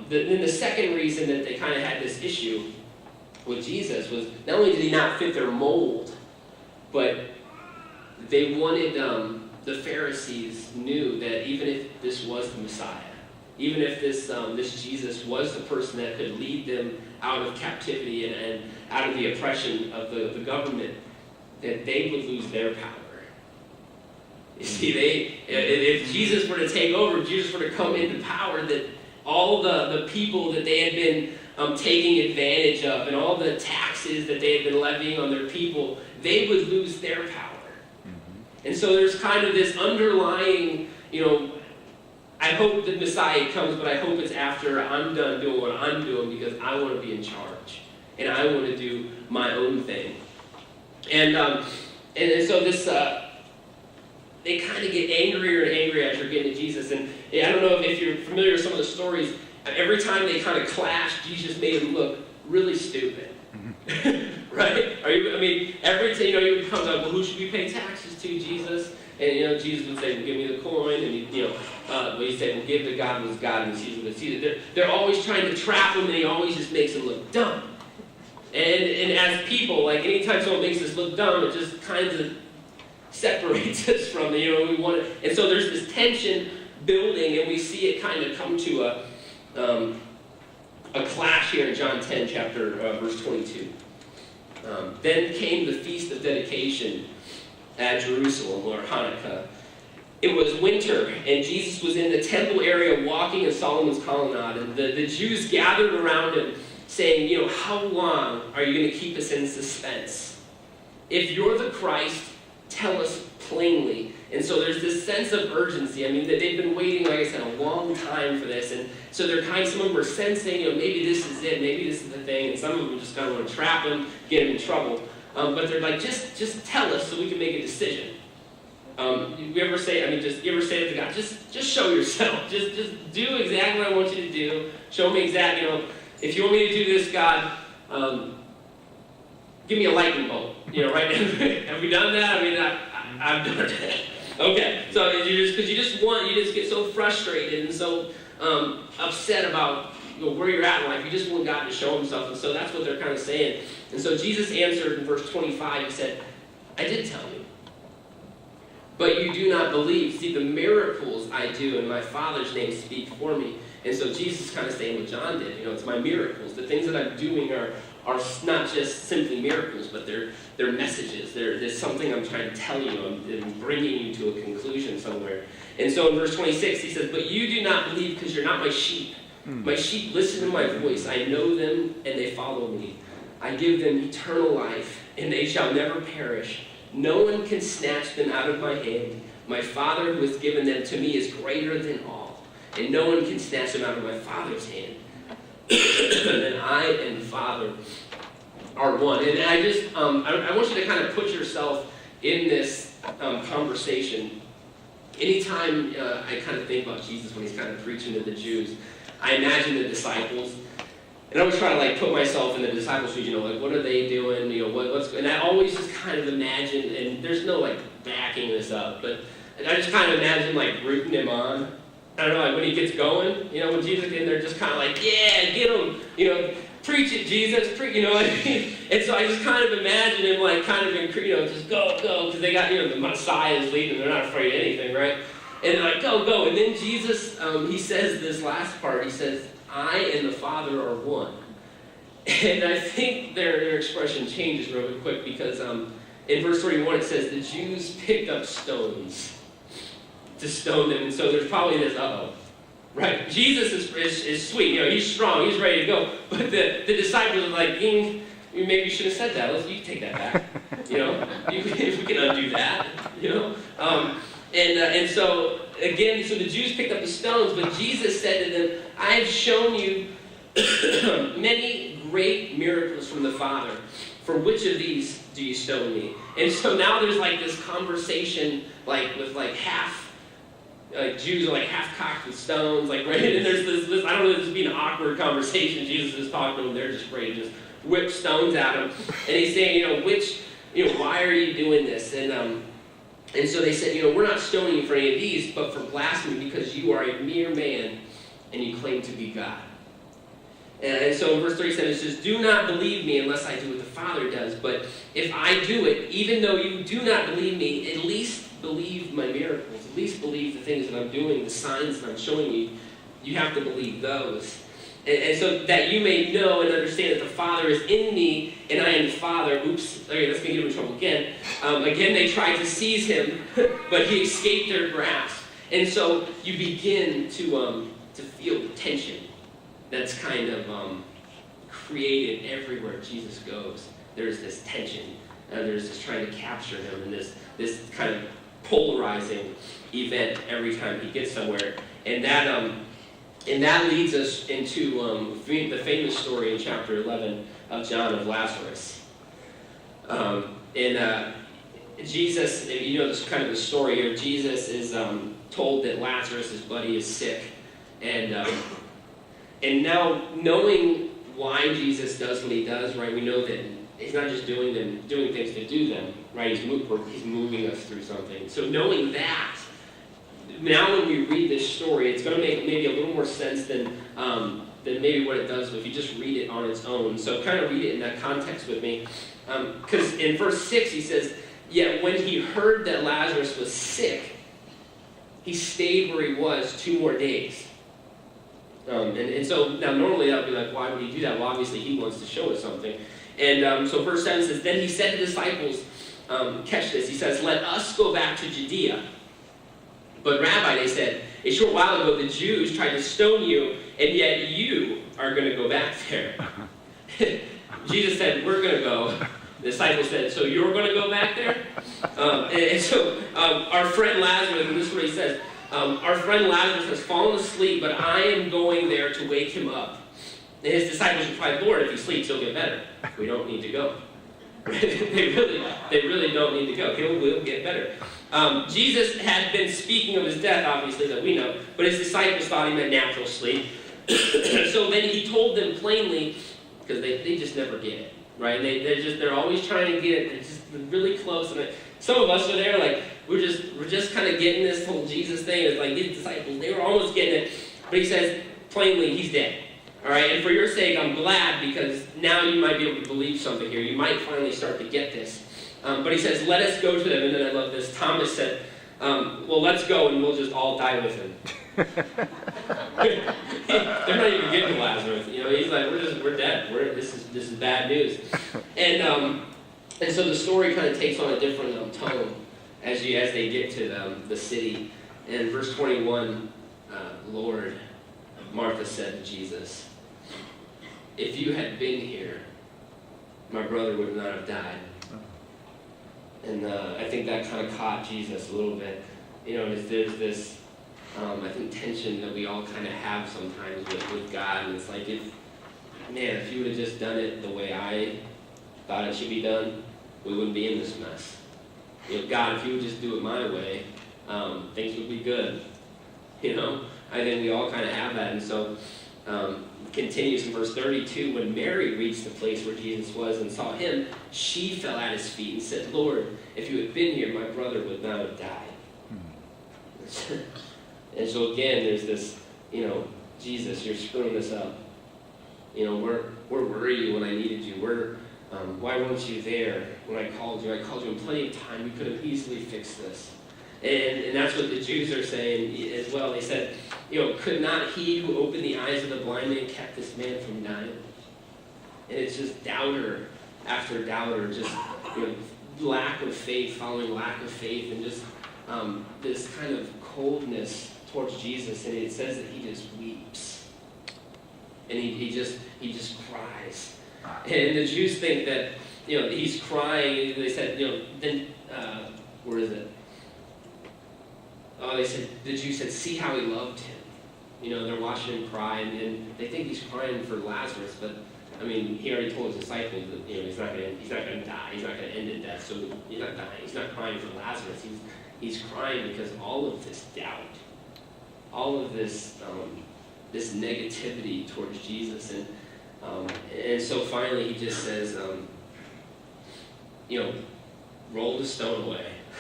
Then the second reason that they kind of had this issue with Jesus was not only did he not fit their mold, but they wanted, the Pharisees knew that even if this was the Messiah, even if this Jesus was the person that could lead them out of captivity and out of the oppression of the government, that they would lose their power. You see, if Jesus were to take over, if Jesus were to come into power, that all the people that they had been taking advantage of and all the taxes that they had been levying on their people, they would lose their power. And so there's kind of this underlying, I hope the Messiah comes, but I hope it's after I'm done doing what I'm doing because I want to be in charge. And I want to do my own thing. And so this, they kind of get angrier and angrier as you're getting to Jesus. And I don't know if you're familiar with some of the stories. Every time they kind of clashed, Jesus made them look really stupid. Right? Every time, he would come up, well, who should we pay taxes to, Jesus? And, Jesus would say, well, give me the coin. And, he'd say, well, give to God what's God, and Caesar what's Caesar. They're always trying to trap him, and he always just makes them look dumb. And as people, like, anytime someone makes us look dumb, it just kind of separates us from we want to. And so there's this tension building, and we see it kind of come to a clash here in John 10, verse 22. Then came the Feast of Dedication at Jerusalem, or Hanukkah. It was winter, and Jesus was in the temple area walking in Solomon's colonnade, and the Jews gathered around him, saying, how long are you going to keep us in suspense? If you're the Christ, tell us plainly. And so there's this sense of urgency. That they've been waiting, like I said, a long time for this. And so some of them were sensing, maybe this is it, maybe this is the thing. And some of them just kind of want to trap him, get him in trouble. But they're like, just tell us so we can make a decision. You ever say it to God, just show yourself. Just do exactly what I want you to do. Show me exactly, if you want me to do this, God, give me a lightning bolt. Right? Have we done that? I've done it. Okay, so you just get so frustrated and so upset about where you're at in life. You just want God to show himself, and so that's what they're kind of saying. And so Jesus answered in verse 25, he said, I did tell you, but you do not believe. See, the miracles I do in my Father's name speak for me. And so Jesus is kind of saying what John did. It's my miracles. The things that I'm doing are not just simply miracles, but they're messages. There's something I'm trying to tell you. I'm bringing you to a conclusion somewhere. And so in verse 26, he says, but you do not believe because you're not my sheep. My sheep listen to my voice. I know them, and they follow me. I give them eternal life, and they shall never perish. No one can snatch them out of my hand. My Father who has given them to me is greater than all, and no one can snatch them out of my Father's hand. And I and the Father are one. And I just, I want you to kind of put yourself in this conversation. Anytime I kind of think about Jesus when he's kind of preaching to the Jews, I imagine the disciples. And I always try to put myself in the disciples' shoes, what are they doing, and I always just kind of imagine, and there's no backing this up, but I just kind of imagine rooting him on. I don't know, when he gets going, when Jesus is in there, just kind of yeah, get him, preach it, Jesus, preach, what I mean? And so I just kind of imagine him just go, because they got, the Messiah is leading, they're not afraid of anything, right? And they're go. And then Jesus, he says this last part, he says, I and the Father are one. And I think their expression changes real quick because in verse 31 it says the Jews picked up stones to stone them. And so there's probably this, right? Jesus is sweet, he's strong, he's ready to go. But the disciples are maybe you should have said that. You take that back. We can undo that. And so, again, so the Jews picked up the stones, but Jesus said to them, I have shown you many great miracles from the Father. For which of these do you stone me? And so now there's this conversation with half Jews are half-cocked with stones, right? And there's this I don't know, this would be an awkward conversation. Jesus is talking to them, they're just ready to just whip stones at him. And he's saying, why are you doing this? And so they said, we're not stoning you for any of these, but for blasphemy, because you are a mere man, and you claim to be God. And so in verse 37 it says, do not believe me unless I do what the Father does. But if I do it, even though you do not believe me, at least believe my miracles. At least believe the things that I'm doing, the signs that I'm showing you. You have to believe those. And so that you may know and understand that the Father is in me and I am the Father. Oops, okay, that's going to get him in trouble again. Again, they tried to seize him, but he escaped their grasp. And so you begin to feel the tension that's kind of created everywhere Jesus goes. There's this tension, and there's this trying to capture him, and this kind of polarizing event every time he gets somewhere. And that leads us into the famous story in chapter 11 of John of Lazarus. Jesus, you know this kind of the story here. Jesus is told that Lazarus, his buddy, is sick, and now knowing why Jesus does what he does, right? We know that he's not just doing things to do them, right? He's moving us through something. So knowing that, now when we read this story, it's going to make maybe a little more sense than maybe what it does if you just read it on its own. So kind of read it in that context with me. Because in verse 6 he says, yet when he heard that Lazarus was sick, he stayed where he was 2 more days. And so now normally that would be like, why would he do that? Well, obviously he wants to show us something. And so verse 7 says, then he said to the disciples, catch this, he says, let us go back to Judea. But Rabbi, they said, a short while ago the Jews tried to stone you, and yet you are going to go back there. Jesus said, we're going to go. The disciples said, so you're going to go back there? And so our friend Lazarus, and this is what he says, our friend Lazarus has fallen asleep, but I am going there to wake him up. And his disciples replied, Lord, if he sleeps, he'll get better. We don't need to go. they really don't need to go. He'll get better. Jesus had been speaking of his death, obviously, that we know, but his disciples thought he meant natural sleep. So then he told them plainly, because they just never get it, right? They're always trying to get it. They're just really close. And some of us are there, like, we're just kind of getting this whole Jesus thing. It's like these disciples, they were almost getting it. But he says plainly, he's dead. All right, and for your sake, I'm glad, because now you might be able to believe something here. You might finally start to get this. But he says, let us go to them. And then I love this. Thomas said, well, let's go and we'll just all die with him. They're not even getting to Lazarus. You know, he's like, we're dead. This is bad news. And so the story kind of takes on a different tone as they get to the city. And verse 21, Lord, Martha said to Jesus, if you had been here, my brother would not have died. And I think that kind of caught Jesus a little bit. You know, there's this, I think, tension that we all kind of have sometimes with God. And it's like, if you would have just done it the way I thought it should be done, we wouldn't be in this mess. You know, God, if you would just do it my way, things would be good. You know, I think we all kind of have that. And so, continues in verse 32, when Mary reached the place where Jesus was and saw him, she fell at his feet and said, Lord, if you had been here, my brother would not have died. And so again, there's this, you know, Jesus, you're screwing this up. You know, where were you when I needed you? Why weren't you there when I called you? I called you in plenty of time. You could have easily fixed this. And that's what the Jews are saying as well. They said, you know, could not he who opened the eyes of the blind man kept this man from dying? And it's just doubter after doubter, just, you know, lack of faith following lack of faith, and just this kind of coldness towards Jesus. And it says that he just weeps, and he just cries. And the Jews think that, you know, he's crying. They said, you know, then where is it? Oh, the Jews said, see how he loved him. You know, they're watching him cry, and they think he's crying for Lazarus, but I mean, he already told his disciples that, you know, he's not going to die. He's not going to end in death. So he's not dying. He's not crying for Lazarus. He's crying because all of this doubt, all of this this negativity towards Jesus, and so finally he just says, you know, roll the stone away.